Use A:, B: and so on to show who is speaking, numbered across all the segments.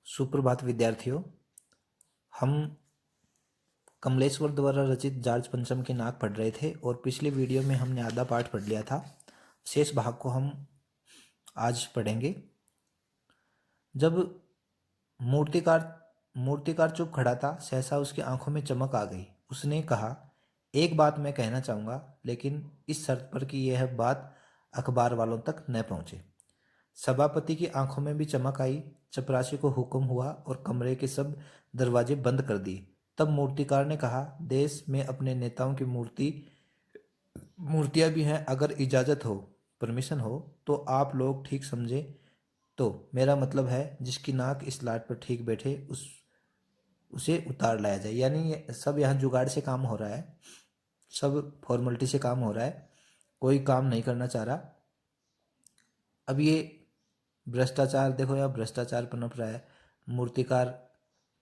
A: सुप्रभात विद्यार्थियों। हम कमलेश्वर द्वारा रचित जार्ज पंचम की नाक पढ़ रहे थे और पिछले वीडियो में हमने आधा पाठ पढ़ लिया था। शेष भाग को हम आज पढ़ेंगे। जब मूर्तिकार मूर्तिकार चुप खड़ा था, सहसा उसकी आंखों में चमक आ गई। उसने कहा, एक बात मैं कहना चाहूँगा, लेकिन इस शर्त पर कि यह बात अखबार वालों तक न पहुँचे। सभापति की आंखों में भी चमक आई। चपरासी को हुक्म हुआ और कमरे के सब दरवाजे बंद कर दिए। तब मूर्तिकार ने कहा, देश में अपने नेताओं की मूर्तियां भी हैं। अगर इजाज़त हो, परमिशन हो, तो आप लोग ठीक समझे तो मेरा मतलब है, जिसकी नाक इस लाट पर ठीक बैठे उसे उतार लाया जाए। यानी सब यहाँ जुगाड़ से काम हो रहा है, सब फॉर्मेलिटी से काम हो रहा है, कोई काम नहीं करना चाह रहा। अब ये भ्रष्टाचार देखो, यहाँ भ्रष्टाचार पनप रहा है। मूर्तिकार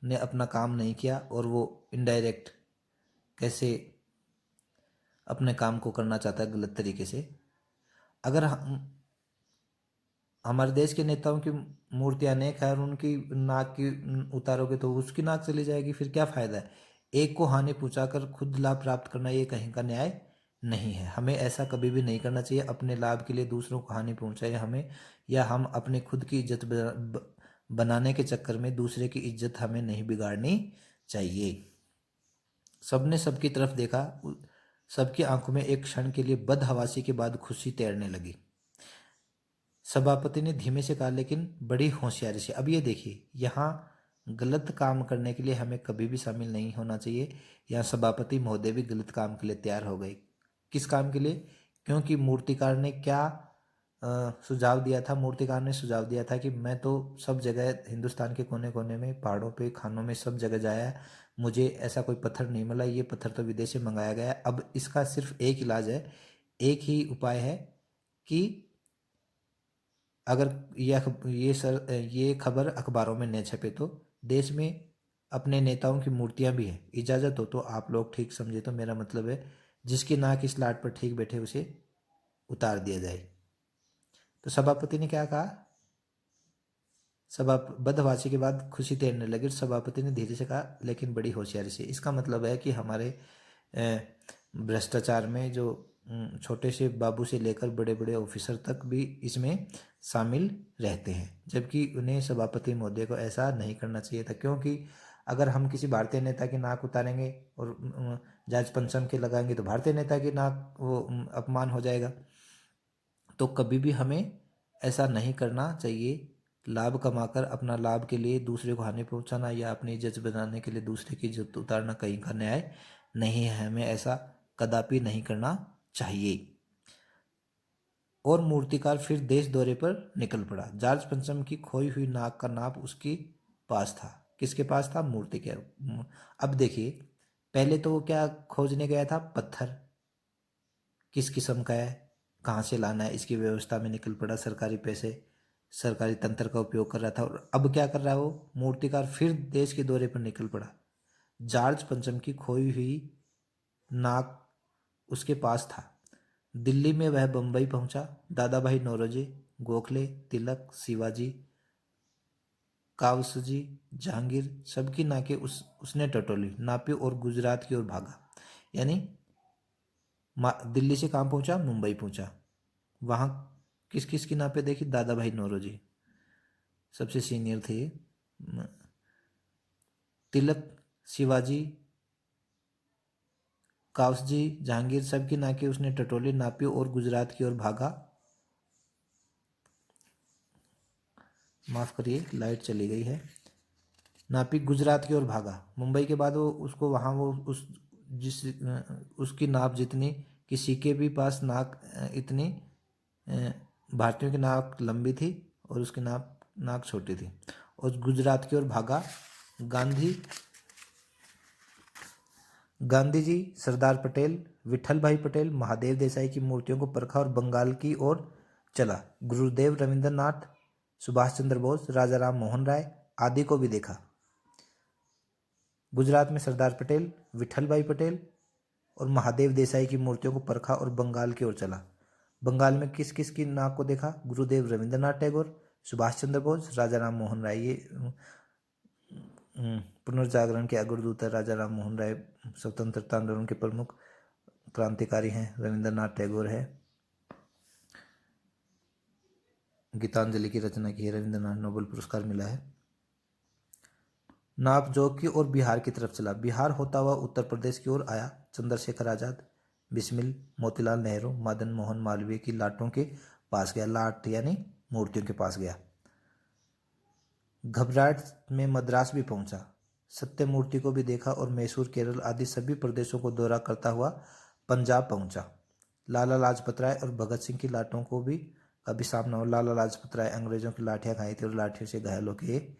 A: ने अपना काम नहीं किया और वो इनडायरेक्ट कैसे अपने काम को करना चाहता है गलत तरीके से। अगर हम हमारे देश के नेताओं की मूर्तियां अनेक है और उनकी नाक की उतारोगे तो उसकी नाक चली जाएगी, फिर क्या फ़ायदा है। एक को हानि पहुंचाकर खुद लाभ प्राप्त करना ये कहीं का न्याय नहीं है। हमें ऐसा कभी भी नहीं करना चाहिए। अपने लाभ के लिए दूसरों को हानि पहुंचाए हमें, या हम अपने खुद की इज्जत बनाने के चक्कर में दूसरे की इज्जत हमें नहीं बिगाड़नी चाहिए। सबने सबकी तरफ देखा। सबकी आंखों में एक क्षण के लिए बदहवासी के बाद खुशी तैरने लगी। सभापति ने धीमे से कहा, लेकिन बड़ी होशियारी से। अब ये देखिए, यहाँ गलत काम करने के लिए हमें कभी भी शामिल नहीं होना चाहिए। यहाँ सभापति महोदय भी गलत काम के लिए तैयार हो गए। किस काम के लिए? क्योंकि मूर्तिकार ने क्या सुझाव दिया था। मूर्तिकार ने सुझाव दिया था कि मैं तो सब जगह हिंदुस्तान के कोने कोने में, पहाड़ों पे, खानों में, सब जगह जाया, मुझे ऐसा कोई पत्थर नहीं मिला। ये पत्थर तो विदेश से मंगाया गया है। अब इसका सिर्फ एक इलाज है, एक ही उपाय है कि अगर ये खबर अखबारों में न छपे तो देश में अपने नेताओं की मूर्तियां भी हैं। इजाज़त हो तो आप लोग ठीक समझे तो मेरा मतलब है, जिसकी नाक इस लाट पर ठीक बैठे उसे उतार दिया जाए। तो सभापति ने क्या कहा? सभा बदहवासी के बाद खुशी तैरने लगी। सभापति ने धीरे से कहा, लेकिन बड़ी होशियारी से। इसका मतलब है कि हमारे भ्रष्टाचार में जो छोटे से बाबू से लेकर बड़े बड़े ऑफिसर तक भी इसमें शामिल रहते हैं, जबकि उन्हें सभापति महोदय को ऐसा नहीं करना चाहिए था। क्योंकि अगर हम किसी भारतीय नेता की नाक उतारेंगे और जांच पंचम के लगाएंगे तो भारतीय नेता की नाक वो अपमान हो जाएगा। तो कभी भी हमें ऐसा नहीं करना चाहिए। लाभ कमाकर अपना लाभ के लिए दूसरे को हानि पहुंचाना या अपनी इज्जत बनाने के लिए दूसरे की इज्जत उतारना कहीं का न्याय नहीं है। हमें ऐसा कदापि नहीं करना चाहिए। और मूर्तिकार फिर देश दौरे पर निकल पड़ा। जॉर्ज पंचम की खोई हुई नाक का नाप उसके पास था। किसके पास था? मूर्ति के। अब देखिए, पहले तो वो क्या खोजने गया था? पत्थर। किस किस्म का है, कहाँ से लाना है, इसकी व्यवस्था में निकल पड़ा। सरकारी पैसे, सरकारी तंत्र का उपयोग कर रहा था। और अब क्या कर रहा है वो मूर्तिकार? फिर देश के दौरे पर निकल पड़ा। जॉर्ज पंचम की खोई हुई नाक उसके पास था। दिल्ली में वह बम्बई पहुंचा। दादा भाई नौरोजी, गोखले, तिलक, शिवाजी, कावसजी, जहांगीर, सबकी नाकें उसने टटोली, नापी और गुजरात की ओर भागा। यानी दिल्ली से कहाँ पहुंचा? मुंबई पहुंचा। वहाँ किस किस की नापें देखी? दादा भाई नौरोजी सबसे सीनियर थे। तिलक, शिवाजी, कावसजी, जहांगीर, सबकी नाकें उसने टटोली, नापी और गुजरात की ओर भागा। माफ़ करिए, लाइट चली गई है। नापी, गुजरात की ओर भागा। मुंबई के बाद वो उसको वहाँ वो उसकी नाप जितनी, किसी के भी पास नाक इतनी, भारतीयों की नाक लंबी थी और उसकी नाक छोटी थी। और गुजरात की ओर भागा। गांधी जी, सरदार पटेल, विठल भाई पटेल, महादेव देसाई की मूर्तियों को परखा और बंगाल की ओर चला। गुरुदेव रविंद्रनाथ, सुभाष चंद्र बोस, राजा राम मोहन राय आदि को भी देखा। गुजरात में सरदार पटेल, विठल भाई पटेल और महादेव देसाई की मूर्तियों को परखा और बंगाल की ओर चला। बंगाल में किस किस की नाक को देखा? गुरुदेव रविंद्रनाथ टैगोर, सुभाष चंद्र बोस, राजा राम मोहन राय। ये पुनर्जागरण के अग्रदूत है राजा राम मोहन राय, स्वतंत्रता आंदोलन के प्रमुख क्रांतिकारी हैं रविंद्रनाथ टैगोर है, गीतांजलि की रचना की है रविंद्रनाथ, नोबेल पुरस्कार मिला है। नाप जोक की ओर बिहार की तरफ चला, बिहार होता हुआ उत्तर प्रदेश की ओर आया, चंद्रशेखर आजाद, बिस्मिल, मोतीलाल नेहरू, मदन मोहन मालवीय की लाटों के पास गया, लाट यानी मूर्तियों के पास गया। घबराहट में मद्रास भी पहुंचा, सत्यमूर्ति को भी देखा और मैसूर, केरल आदि सभी प्रदेशों को दौरा करता हुआ पंजाब पहुंचा। लाला लाजपत राय और भगत सिंह की लाटों को भी कभी सामना हो। लाला लाजपत राय अंग्रेजों की लाठियां खाई थी और लाठियों से घायल होकर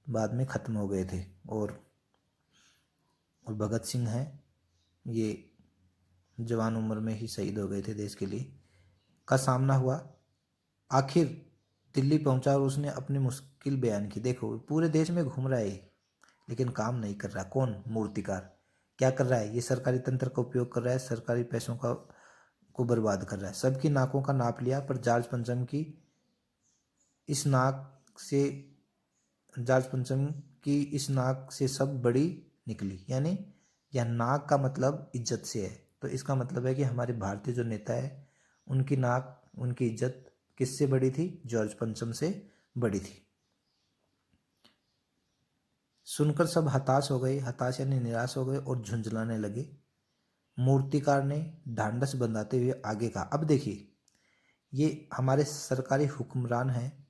A: बाद में ख़त्म हो गए थे, और भगत सिंह हैं ये जवान उम्र में ही शहीद हो गए थे देश के लिए, का सामना हुआ। आखिर दिल्ली पहुंचा और उसने अपनी मुश्किल बयान की। देखो पूरे देश में घूम रहा है लेकिन काम नहीं कर रहा। कौन? मूर्तिकार। क्या कर रहा है? ये सरकारी तंत्र का उपयोग कर रहा है, सरकारी पैसों को बर्बाद कर रहा है। सबकी नाकों का नाप लिया पर जॉर्ज पंचम की इस नाक से सब बड़ी निकली। यानी यह नाक का मतलब इज्जत से है, तो इसका मतलब है कि हमारे भारतीय जो नेता है उनकी नाक, उनकी इज्जत किससे बड़ी थी? जॉर्ज पंचम से बड़ी थी। सुनकर सब हताश हो गए, हताश यानी निराश हो गए और झुंझलाने लगे। मूर्तिकार ने ढांढस बंधाते हुए आगे कहा, अब देखिए ये हमारे सरकारी हुक्मरान हैं,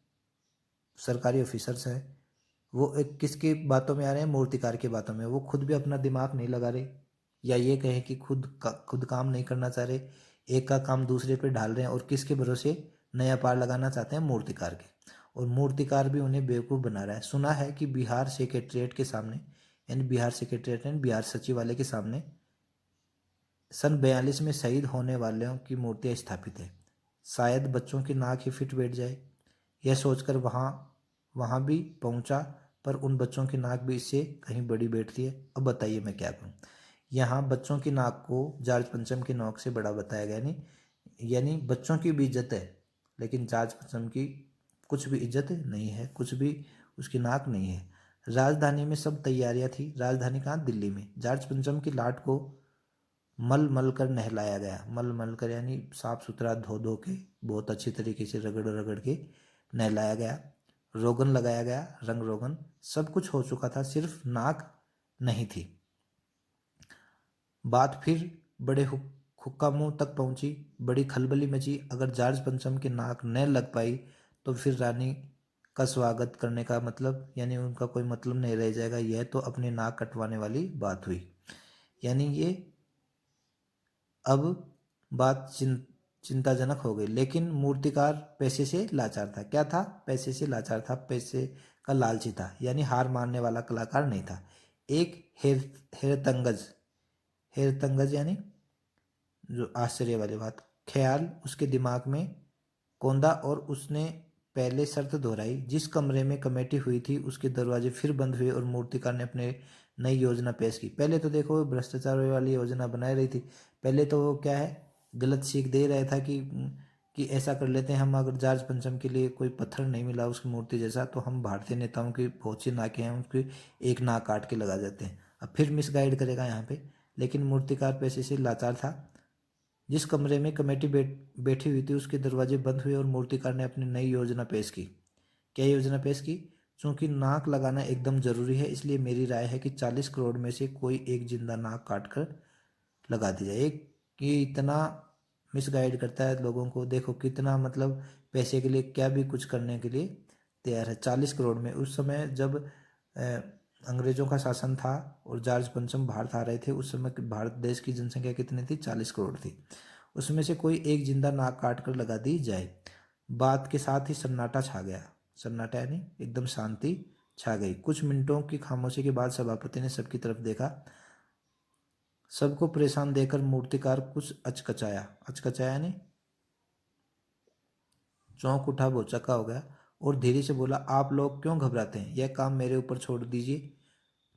A: सरकारी ऑफिसर्स हैं, वो एक किसकी बातों में आ रहे हैं? मूर्तिकार की बातों में। वो खुद भी अपना दिमाग नहीं लगा रहे, या ये कहें कि खुद काम नहीं करना चाह रहे, एक का काम दूसरे पे ढाल रहे हैं और किसके भरोसे? नया पार लगाना चाहते हैं मूर्तिकार के, और मूर्तिकार भी उन्हें बेवकूफ़ बना रहा है। सुना है कि बिहार सेक्रेटरीट के सामने, यानी बिहार सेक्रेटरीट यानी बिहार सचिवालय के सामने सन 42 में शहीद होने वालों की मूर्तियाँ स्थापित है। शायद बच्चों की नाक ही फिट बैठ जाए। यह सोचकर वहाँ भी पहुँचा, पर उन बच्चों की नाक भी इससे कहीं बड़ी बैठती है। अब बताइए मैं क्या करूँ? यहाँ बच्चों की नाक को जॉर्ज पंचम की नाक से बड़ा बताया गया, यानी बच्चों की भी इज्जत है लेकिन जॉर्ज पंचम की कुछ भी इज्जत नहीं है, कुछ भी उसकी नाक नहीं है। राजधानी में सब तैयारियां थी। राजधानी कहाँ? दिल्ली में। जॉर्ज पंचम की लाट को मल मल कर नहलाया गया। मल मल कर यानी साफ सुथरा धो धो के, बहुत अच्छी तरीके से रगड़ रगड़ के नहलाया गया। रोगन लगाया गया, रंग रोगन, सब कुछ हो चुका था, सिर्फ नाक नहीं थी। बात फिर बड़े हुक्का मुंह तक पहुंची, बड़ी खलबली मची। अगर जॉर्ज पंचम की नाक न लग पाई तो फिर रानी का स्वागत करने का मतलब, यानी उनका कोई मतलब नहीं रह जाएगा। यह तो अपनी नाक कटवाने वाली बात हुई। यानी ये अब बात चिंताजनक हो गई। लेकिन मूर्तिकार पैसे से लाचार था। क्या था? पैसे से लाचार था, पैसे का लालची था, यानी हार मानने वाला कलाकार नहीं था। एक हेरतंगज, हेरतंगज यानी जो आश्चर्य वाली बात, ख्याल उसके दिमाग में कौंधा और उसने पहले शर्त दोहराई। जिस कमरे में कमेटी हुई थी उसके दरवाजे फिर बंद हुए और मूर्तिकार ने अपने नई योजना पेश की। पहले तो देखो भ्रष्टाचार वाली योजना बनाई रही थी। पहले तो वो क्या है, गलत सीख दे रहा था कि ऐसा कर लेते हैं हम, अगर जॉर्ज पंचम के लिए कोई पत्थर नहीं मिला उसकी मूर्ति जैसा तो हम भारतीय नेताओं की बहुत सी नाकें हैं उसकी एक नाक काट के लगा देते हैं। अब फिर मिसगाइड करेगा यहाँ पे। लेकिन मूर्तिकार पैसे से लाचार था। जिस कमरे में कमेटी बैठी हुई थी उसके दरवाजे बंद हुए और मूर्तिकार ने अपनी नई योजना पेश की। क्या योजना पेश की? चूंकि नाक लगाना एकदम जरूरी है, इसलिए मेरी राय है कि 40 करोड़ में से कोई एक जिंदा नाक काट कर लगा दी जाए। एक ये इतना मिसगाइड करता है लोगों को, देखो कितना मतलब पैसे के लिए क्या भी कुछ करने के लिए तैयार है। 40 करोड़ में, उस समय जब अंग्रेजों का शासन था और जॉर्ज पंचम भारत आ रहे थे, उस समय भारत देश की जनसंख्या कितनी थी? 40 करोड़ थी। उसमें से कोई एक जिंदा नाक काट कर लगा दी जाए। बात के साथ ही सन्नाटा छा गया। सन्नाटा यानी एकदम शांति छा गई। कुछ मिनटों की खामोशी के बाद सभापति ने सबकी तरफ देखा। सबको परेशान देखकर मूर्तिकार कुछ अचकचाया। अचकचाया यानी चौंक उठा, भौचक्का हो गया और धीरे से बोला, आप लोग क्यों घबराते हैं? यह काम मेरे ऊपर छोड़ दीजिए।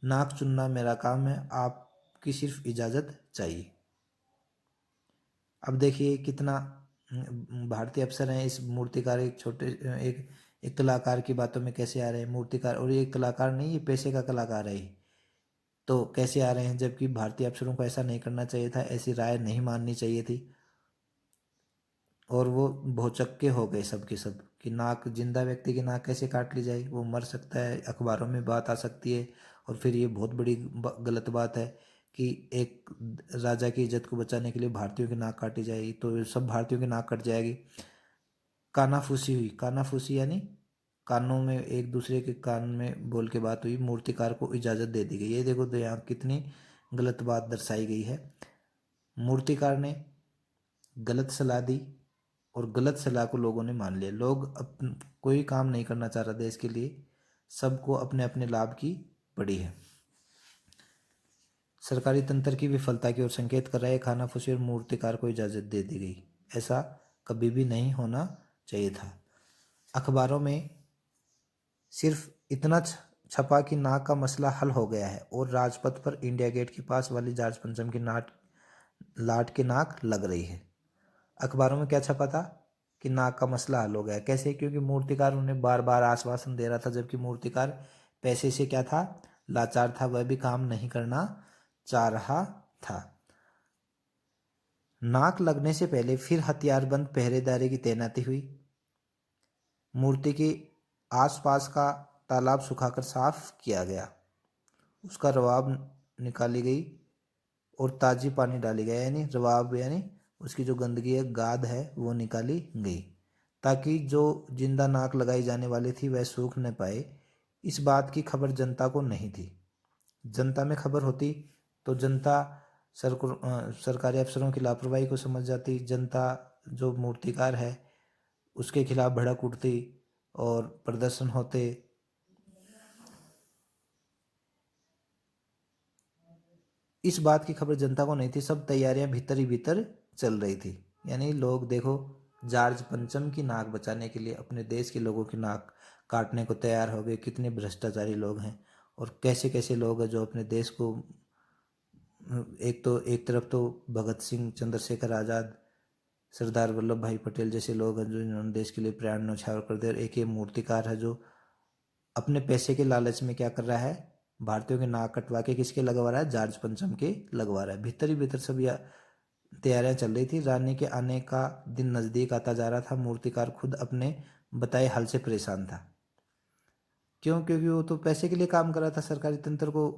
A: नाक चुनना मेरा काम है, आपकी सिर्फ इजाज़त चाहिए। अब देखिए कितना भारतीय अफसर हैं। इस मूर्तिकार एक एक कलाकार की बातों में कैसे आ रहे हैं मूर्तिकार, और ये कलाकार नहीं, ये पैसे का कलाकार है ये। तो कैसे आ रहे हैं, जबकि भारतीय अफसरों को ऐसा नहीं करना चाहिए था, ऐसी राय नहीं माननी चाहिए थी। और वो भौचक्के हो गए सब के सब कि नाक, जिंदा व्यक्ति की नाक कैसे काट ली जाए, वो मर सकता है, अखबारों में बात आ सकती है। और फिर ये बहुत बड़ी गलत बात है कि एक राजा की इज्जत को बचाने के लिए भारतीयों की नाक काटी जाएगी, तो सब भारतीयों की नाक कट जाएगी। कानाफूसी हुई, कानाफूसी यानी कानों में, एक दूसरे के कान में बोल के बात हुई, मूर्तिकार को इजाज़त दे दी गई। ये देखो तो यहाँ कितनी गलत बात दर्शाई गई है। मूर्तिकार ने गलत सलाह दी और गलत सलाह को लोगों ने मान लिया। लोग कोई काम नहीं करना चाह रहा देश के लिए, सबको अपने अपने लाभ की पड़ी है। सरकारी तंत्र की विफलता की ओर संकेत कर रहा है खानाफूसी और मूर्तिकार को इजाज़त दे दी गई। ऐसा कभी भी नहीं होना चाहिए था। अखबारों में सिर्फ इतना छपा कि नाक का मसला हल हो गया है, और राजपथ पर इंडिया गेट के पास वाली जॉर्ज पंचम की लाट के नाक लग रही है। अखबारों में क्या छपा था कि नाक का मसला हल हो गया। कैसे? क्योंकि मूर्तिकार उन्हें बार बार आश्वासन दे रहा था, जबकि मूर्तिकार पैसे से क्या था, लाचार था, वह भी काम नहीं करना चाह रहा था। नाक लगने से पहले फिर हथियारबंद पहरेदारी की तैनाती हुई। मूर्ति के आसपास का तालाब सुखाकर साफ किया गया, उसका रवाब निकाली गई और ताजी पानी डाली गया, यानी रवाब यानी उसकी जो गंदगी है, गाद है, वो निकाली गई, ताकि जो जिंदा नाक लगाई जाने वाली थी वह सूख न पाए। इस बात की खबर जनता को नहीं थी। जनता में खबर होती तो जनता सरकारी अफसरों की लापरवाही को समझ जाती। जनता जो मूर्तिकार है उसके खिलाफ भड़क उठती और प्रदर्शन होते। इस बात की खबर जनता को नहीं थी। सब तैयारियां भीतर ही भीतर चल रही थी। यानी लोग देखो, जॉर्ज पंचम की नाक बचाने के लिए अपने देश के लोगों की नाक काटने को तैयार हो गए। कितने भ्रष्टाचारी लोग हैं और कैसे कैसे लोग हैं जो अपने देश को, एक तरफ तो भगत सिंह, चंद्रशेखर आज़ाद, सरदार वल्लभ भाई पटेल जैसे लोग हैं जो इन्होंने देश के लिए प्राण न्यौछावर कर दिया, और एक ये मूर्तिकार है जो अपने पैसे के लालच में क्या कर रहा है, भारतीयों के नाक कटवा के किसके लगवा रहा है, जॉर्ज पंचम के लगवा रहा है। भीतर ही भीतर सब तैयारियां चल रही थी। रानी के आने का दिन नज़दीक आता जा रहा था। मूर्तिकार खुद अपने बताए हाल से परेशान था। क्यों? क्योंकि वो तो पैसे के लिए काम कर रहा था, सरकारी तंत्र को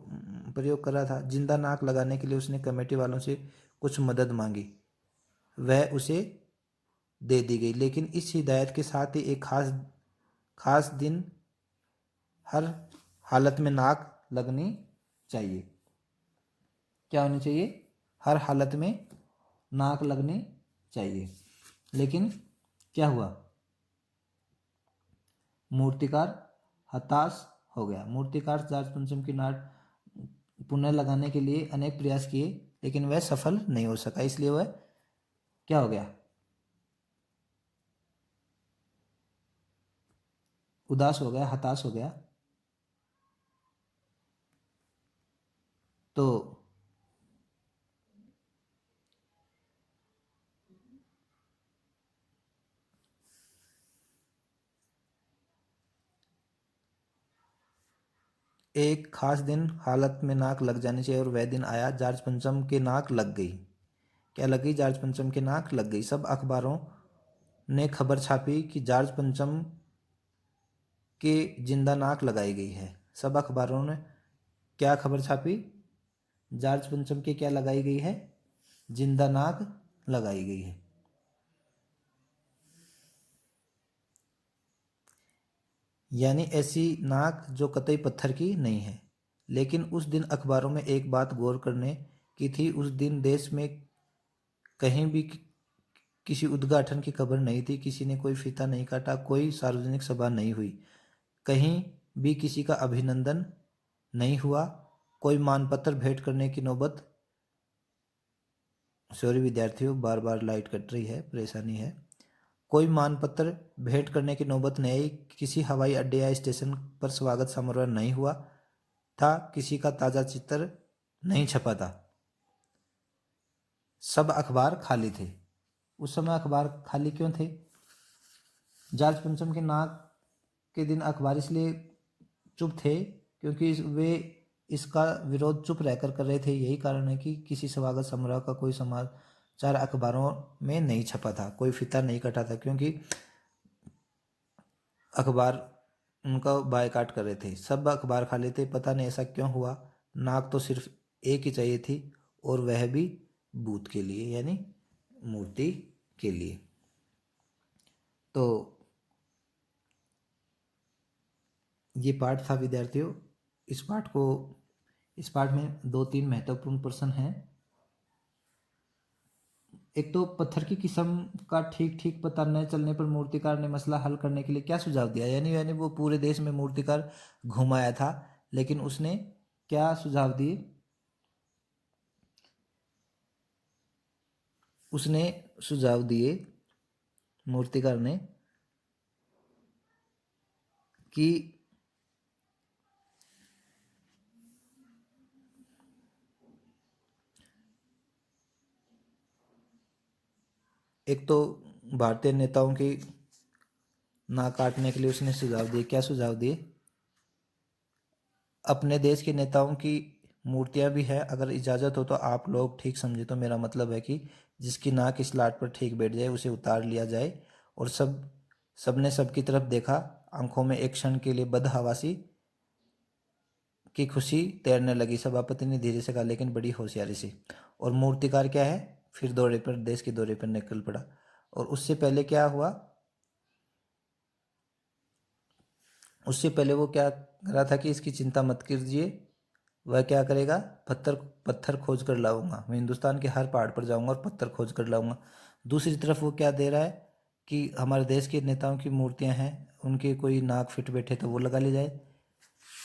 A: प्रयोग कर रहा था। जिंदा नाक लगाने के लिए उसने कमेटी वालों से कुछ मदद मांगी, वह उसे दे दी गई। लेकिन इस हिदायत के साथ ही एक खास दिन हर हालत में नाक लगनी चाहिए। क्या होनी चाहिए? हर हालत में नाक लगनी चाहिए। लेकिन क्या हुआ? मूर्तिकार हताश हो गया। मूर्तिकार जॉर्ज पंचम की नाक पुनः लगाने के लिए अनेक प्रयास किए, लेकिन वह सफल नहीं हो सका। इसलिए वह क्या हो गया? उदास हो गया, हताश हो गया। तो एक खास दिन हालत में नाक लग जानी चाहिए, और वह दिन आया। जॉर्ज पंचम के नाक लग गई। क्या लग गई? जॉर्ज पंचम के नाक लग गई। सब अखबारों ने खबर छापी कि जॉर्ज पंचम के जिंदा नाक लगाई गई है। सब अखबारों ने क्या खबर छापी? जॉर्ज पंचम के क्या लगाई गई है? जिंदा नाक लगाई गई है। यानी ऐसी नाक जो कतई पत्थर की नहीं है। लेकिन उस दिन अखबारों में एक बात गौर करने की थी। उस दिन देश में कहीं भी किसी उद्घाटन की खबर नहीं थी। किसी ने कोई फीता नहीं काटा, कोई सार्वजनिक सभा नहीं हुई, कहीं भी किसी का अभिनंदन नहीं हुआ, कोई मानपत्र भेंट करने की नौबत। सॉरी विद्यार्थियों, बार बार लाइट कट रही है, परेशानी है। कोई मानपत्र भेंट करने की नौबत नहीं आई। किसी हवाई अड्डे या स्टेशन पर स्वागत समारोह नहीं हुआ था। किसी का ताज़ा चित्र नहीं छपा था। सब अखबार खाली थे। उस समय अखबार खाली क्यों थे? जॉर्ज पंचम के नाक के दिन अखबार इसलिए चुप थे क्योंकि वे इसका विरोध चुप रहकर कर रहे थे। यही कारण है कि किसी स्वागत समारोह का कोई समाचार अखबारों में नहीं छपा था, कोई फीता नहीं कटा था, क्योंकि अखबार उनका बायकाट कर रहे थे। सब अखबार खा लेते। पता नहीं ऐसा क्यों हुआ। नाक तो सिर्फ एक ही चाहिए थी, और वह भी बूथ के लिए, यानी मूर्ति के लिए। तो ये पाठ था विद्यार्थियों। इस पाठ में 2-3 महत्वपूर्ण प्रश्न हैं। एक तो पत्थर की किस्म का ठीक ठीक पता न चलने पर मूर्तिकार ने मसला हल करने के लिए क्या सुझाव दिया। यानी वो पूरे देश में मूर्तिकार घुमाया था, लेकिन उसने क्या सुझाव दिए। उसने सुझाव दिए मूर्तिकार ने कि एक तो भारतीय नेताओं की नाक काटने के लिए उसने सुझाव दिए। क्या सुझाव दिए। अपने देश के नेताओं की मूर्तियां भी है, अगर इजाज़त हो तो आप लोग ठीक समझे तो मेरा मतलब है कि जिसकी नाक इस लाट पर ठीक बैठ जाए उसे उतार लिया जाए। और सबने सबकी तरफ देखा। आंखों में एक क्षण के लिए बदहवासी की खुशी तैरने लगी। सभापति ने धीरे से कहा, लेकिन बड़ी होशियारी से। और मूर्तिकार क्या है, फिर देश के दौरे पर निकल पड़ा। और उससे पहले क्या हुआ, उससे पहले वो क्या कर रहा था कि इसकी चिंता मत कीजिए, वह क्या करेगा, पत्थर पत्थर खोज कर लाऊंगा। मैं हिंदुस्तान के हर पहाड़ पर जाऊंगा और पत्थर खोज कर लाऊंगा। दूसरी तरफ वो क्या दे रहा है कि हमारे देश के नेताओं की मूर्तियां हैं, उनके कोई नाक फिट बैठे तो वो लगा ली जाए।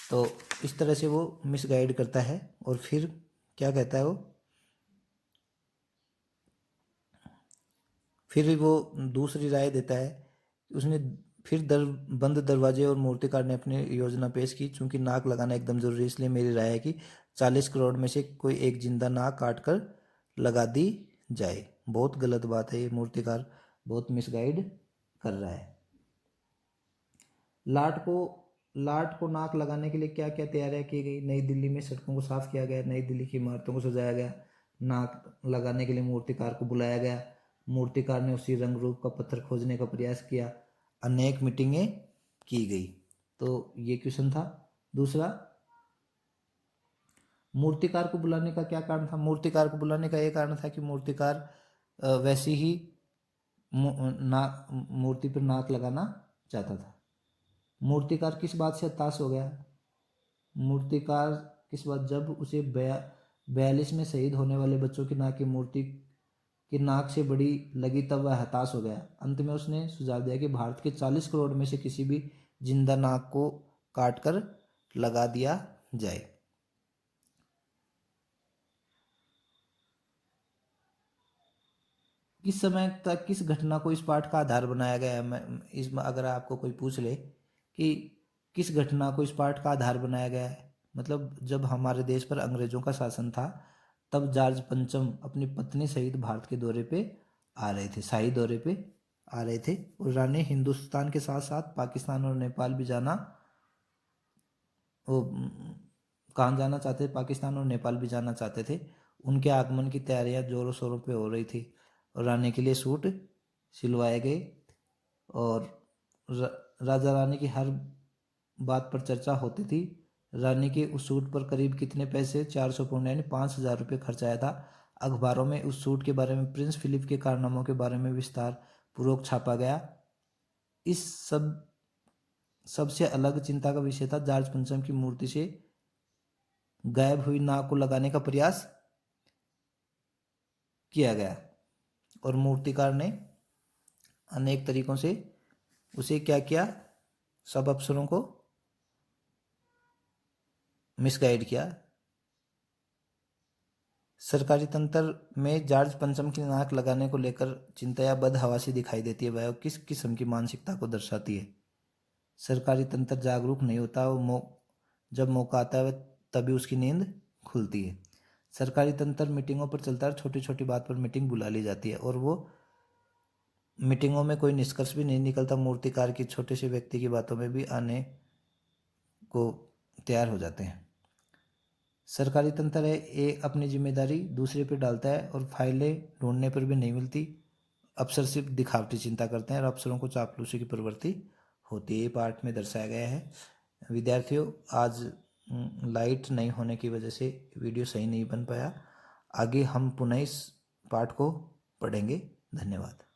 A: तो इस तरह से वो मिसगाइड करता है। और फिर क्या कहता है वो, फिर वो दूसरी राय देता है। उसने फिर बंद दरवाजे और मूर्तिकार ने अपनी योजना पेश की। चूंकि नाक लगाना एकदम जरूरी है, इसलिए मेरी राय है कि 40 करोड़ में से कोई एक जिंदा नाक काट कर लगा दी जाए। बहुत गलत बात है, ये मूर्तिकार बहुत मिसगाइड कर रहा है। लाट को नाक लगाने के लिए क्या क्या तैयारियां की गई। नई दिल्ली में सड़कों को साफ किया गया, नई दिल्ली की इमारतों को सजाया गया। नाक लगाने के लिए मूर्तिकार को बुलाया गया। मूर्तिकार ने उसी रंग रूप का पत्थर खोजने का प्रयास किया। अनेक मीटिंगें की गई। तो ये क्वेश्चन था। दूसरा, मूर्तिकार को बुलाने का क्या कारण था। मूर्तिकार को बुलाने का ये कारण था कि मूर्तिकार वैसी ही मूर्ति पर नाक लगाना चाहता था। मूर्तिकार किस बात से हताश हो गया। मूर्तिकार किस बात, जब उसे 42 में शहीद होने वाले बच्चों की नाक की मूर्ति की नाक से बड़ी लगी, तब वह हताश हो गया। अंत में उसने सुझाव दिया कि भारत के 40 करोड़ में से किसी भी जिंदा नाक को काट कर लगा दिया जाए। किस समय तक किस घटना को इस पाठ का आधार बनाया गया है। मैं इसमें अगर आपको कोई पूछ ले कि किस घटना को इस पाठ का आधार बनाया गया है, मतलब जब हमारे देश पर अंग्रेजों का शासन था, तब जॉर्ज पंचम अपनी पत्नी सहित भारत के दौरे पे आ रहे थे, शाही दौरे पे आ रहे थे। और रानी हिंदुस्तान के साथ साथ पाकिस्तान और नेपाल भी जाना, वो कहाँ जाना चाहते थे, पाकिस्तान और नेपाल भी जाना चाहते थे। उनके आगमन की तैयारियां जोरों शोरों पे हो रही थी। और रानी के लिए सूट सिलवाए गए। और राजा रानी की हर बात पर चर्चा होती थी। रानी के उस सूट पर करीब कितने पैसे, 400 पाउंड यानी 5,000 रुपये खर्च आया था। अखबारों में उस सूट के बारे में, प्रिंस फिलिप के कारनामों के बारे में विस्तार पूर्वक छापा गया। इस सबसे अलग चिंता का विषय था जॉर्ज पंचम की मूर्ति से गायब हुई नाक को लगाने का प्रयास किया गया। और मूर्तिकार ने अनेक तरीकों से उसे क्या किया, सब अफसरों को मिसगाइड किया। सरकारी तंत्र में जॉर्ज पंचम की नाक लगाने को लेकर चिंता या बदहवासी दिखाई देती है। वह किस किस्म की मानसिकता को दर्शाती है। सरकारी तंत्र जागरूक नहीं होता, वो जब मौका आता है तभी उसकी नींद खुलती है। सरकारी तंत्र मीटिंगों पर चलता है, छोटी छोटी बात पर मीटिंग बुला ली जाती है और वो मीटिंगों में कोई निष्कर्ष भी नहीं निकलता, मूर्तिकार की छोटे से व्यक्ति की बातों में भी आने को तैयार हो जाते हैं। सरकारी तंत्र है, ये अपनी जिम्मेदारी दूसरे पे डालता है और फाइलें ढूंढने पर भी नहीं मिलती। अफसर सिर्फ दिखावटी चिंता करते हैं और अफसरों को चापलूसी की प्रवृत्ति होती है। ये पाठ में दर्शाया गया है। विद्यार्थियों, आज लाइट नहीं होने की वजह से वीडियो सही नहीं बन पाया। आगे हम पुनः इस पाठ को पढ़ेंगे। धन्यवाद।